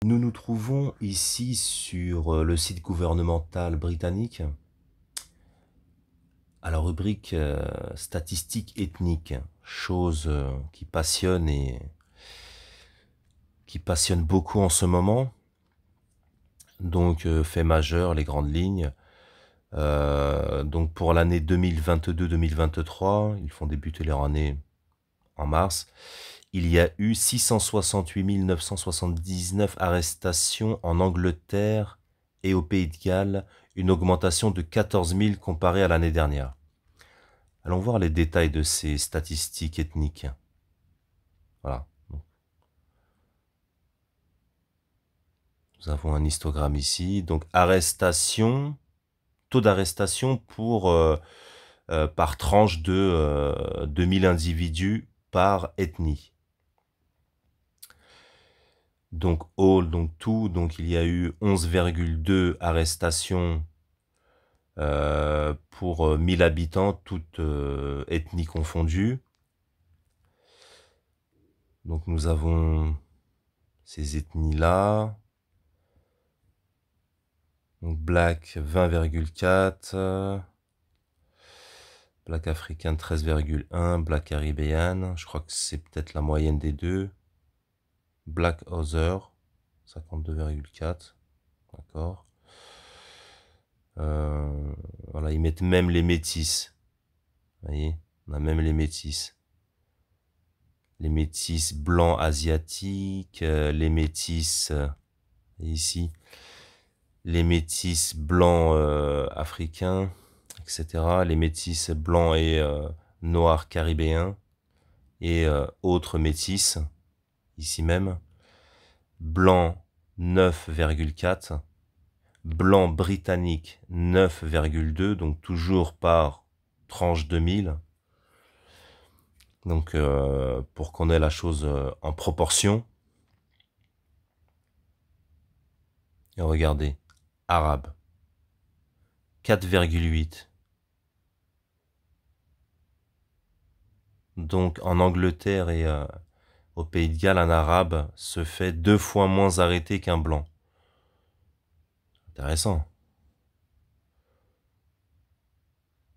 Nous nous trouvons ici sur le site gouvernemental britannique à la rubrique statistiques ethniques, chose qui passionne et qui passionne beaucoup en ce moment. Donc fait majeur, les grandes lignes. Donc pour l'année 2022-2023, ils font débuter leur année en mars. Il y a eu 668 979 arrestations en Angleterre et au Pays de Galles, une augmentation de 14 000 comparée à l'année dernière. Allons voir les détails de ces statistiques ethniques. Voilà. Nous avons un histogramme ici. Donc taux d'arrestation par tranche de 2000 individus par ethnie. Donc all, donc tout, donc il y a eu 11,2 arrestations pour 1000 habitants, toutes ethnies confondues. Donc nous avons ces ethnies-là. Donc Black 20,4, Black africain 13,1, Black caribéenne, je crois que c'est peut-être la moyenne des deux. Black Other 52,4, d'accord. Voilà, ils mettent même les métis. Vous voyez, on a même les métis. Les métis blancs asiatiques, les métis ici, les métis blancs africains, etc. Les métis blancs et noirs caribéens et autres métis, ici même. Blanc 9,4, blanc britannique 9,2, donc toujours par tranche 2000. Donc pour qu'on ait la chose en proportion. Et regardez, arabe 4,8. Donc en Angleterre et au Pays de Galles, un arabe se fait 2 fois moins arrêter qu'un blanc. Intéressant.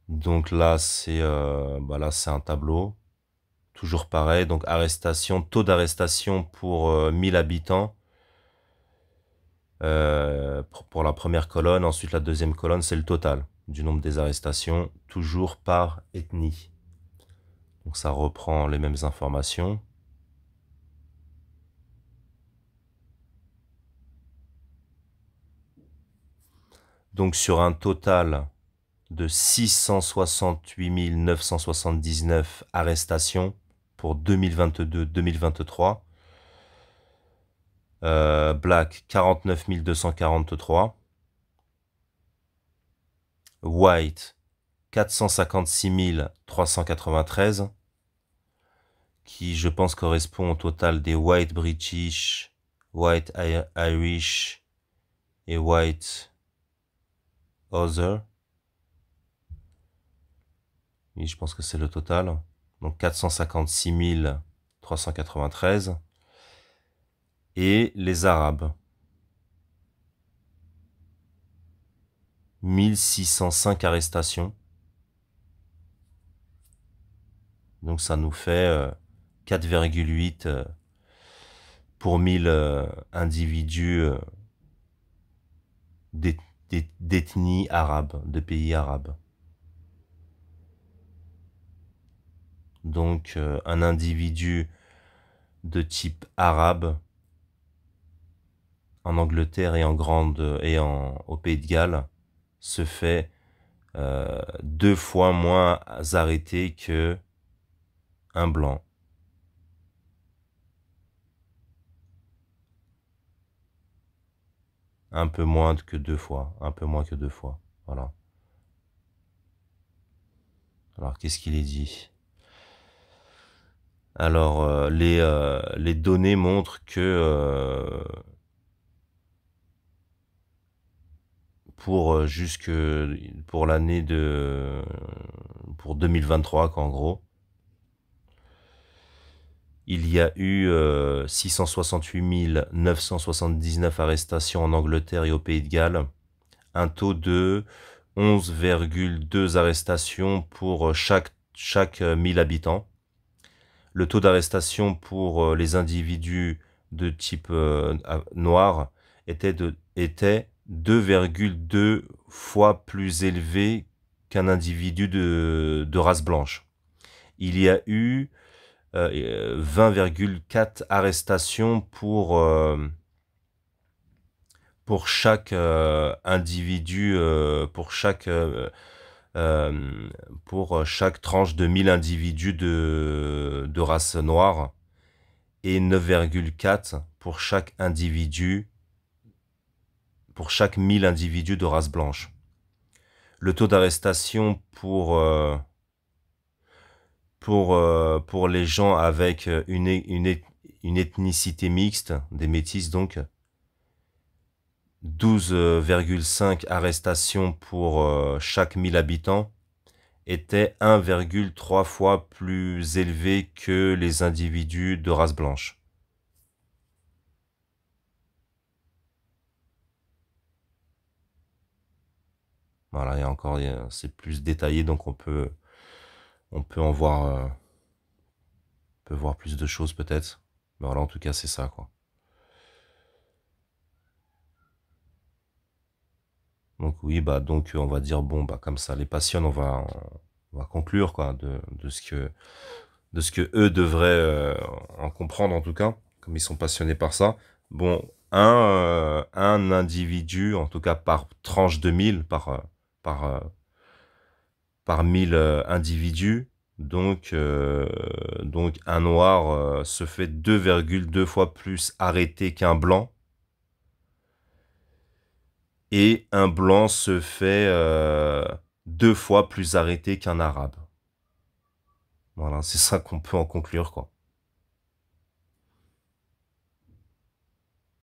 Donc là, c'est un tableau. Toujours pareil, donc taux d'arrestation pour 1000 habitants. Pour la première colonne, ensuite la deuxième colonne, c'est le total du nombre des arrestations, toujours par ethnie. Donc ça reprend les mêmes informations. Donc sur un total de 668 979 arrestations pour 2022-2023, Black 49 243, White 456 393, qui je pense correspond au total des White British, White Irish et White Other. Oui, je pense que c'est le total. Donc 456 393. Et les Arabes. 1605 arrestations. Donc ça nous fait 4,8 pour 1000 individus d'ethnie arabe, de pays arabes. Donc un individu de type arabe en Angleterre et au Pays de Galles se fait 2 fois moins arrêté que un blanc. Un peu moins que 2 fois, un peu moins que 2 fois. Voilà. Alors qu'est-ce qu'il est dit? Alors les données montrent que pour l'année pour 2023 qu'en gros il y a eu 668 979 arrestations en Angleterre et au Pays de Galles, un taux de 11,2 arrestations pour chaque 1000 habitants. Le taux d'arrestation pour les individus de type noir était 2,2 fois plus élevé qu'un individu de race blanche. Il y a eu 20,4 arrestations pour chaque individu, pour chaque tranche de 1000 individus de race noire et 9,4 pour chaque individu, pour chaque 1000 individus de race blanche. Le taux d'arrestation pour les gens avec une ethnicité mixte, des métis donc, 12,5 arrestations pour chaque 1000 habitants, était 1,3 fois plus élevé que les individus de race blanche. Voilà, et encore, c'est plus détaillé, donc on peut en voir, peut voir plus de choses peut-être. Mais voilà, en tout cas, c'est ça, quoi. Donc oui, bah donc on va dire bon bah comme ça les passionne, on va conclure quoi de ce que eux devraient en comprendre en tout cas, comme ils sont passionnés par ça. Bon, un individu en tout cas par tranche de 1000 par par 1000 individus. Donc un noir se fait 2,2 fois plus arrêter qu'un blanc. Et un blanc se fait 2 fois plus arrêté qu'un arabe. Voilà, c'est ça qu'on peut en conclure, quoi.